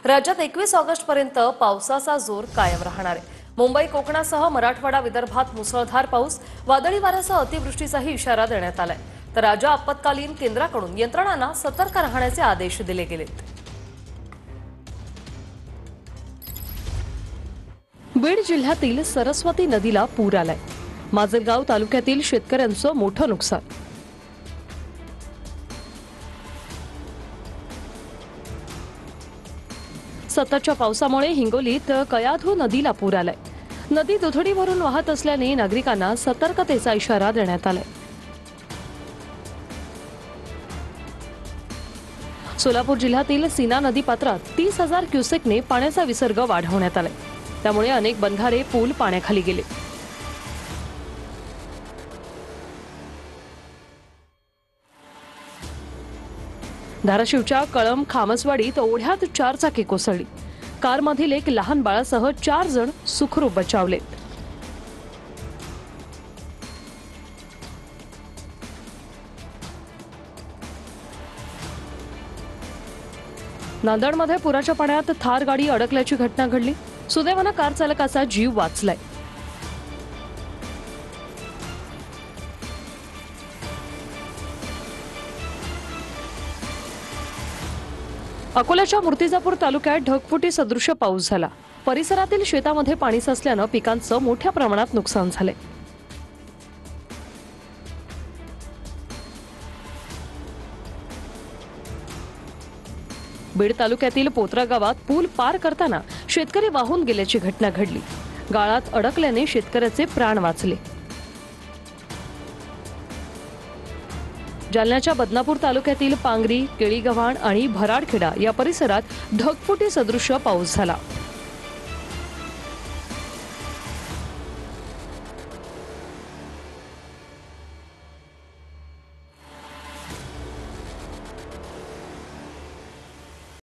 राज्यात 21 ऑगस्ट पर्यंत पावसाचा जोर कायम राहणार आहे। मुंबई कोकणासह मराठवाडा विदर्भात मुसळधार पाऊस, वादळी वाऱ्यासह अतिवृष्टीचाही इशारा देण्यात आलाय। तर राज्य आपत्कालीन केंद्राकडून यंत्रणांना सतर्क राहण्याचे आदेश दिले गेलेत। बीड जिल्ह्यातील सरस्वती नदीला पूर आलाय। माजलगाव तालुक्यातील शेतकऱ्यांचं मोठं नुकसान। सततच्या पावसामुळे हिंगोलीत कयाधू नदीला पूर आलाय। नदी दुथडी भरून वाहत असल्याने नागरिकांना सतर्कतेचा इशारा देण्यात आलाय। सोलापूर जिल्ह्यातील सीना नदी पात्रात 30,000 क्युसेकने पाण्याचा विसर्ग वाढवण्यात आलाय। त्यामुळे अनेक बंधारे पूल पाण्याखाली गेले। धाराशिवच्या कळंब खामसवाडीत ओढ्यात 4 चाकी कोसळली। कारमधील एक लहान बाळासह 4 जण सुखरूप बचावलेत। नांदेडमध्ये पुराच्या पाण्यात थार गाडी अडकल्याची घटना घडली। सुदैवाने कार चालकाचा जीव वाचलाय। अकोल्याच्या मूर्तिजापूर तालुक्यात ढगफुटी सदृश पाऊस झाला। परिसरातील शेतामध्ये पाणी साचल्याने पिकांचं मोठ्या प्रमाणात नुकसान झाले। बीड तालुक्यातील पोत्रा गावात पूल पार करताना शेतकरी वाहून गेल्याची घटना घडली। गाळात अडकल्याने शेतकऱ्याचे प्राण वाचले। जालन्याच्या बदनापूर तालुक्यातील पांगरी, केळीगव्हाण आणि भराडखेडा या परिसरात ढगफुटी सदृश पाऊस झाला।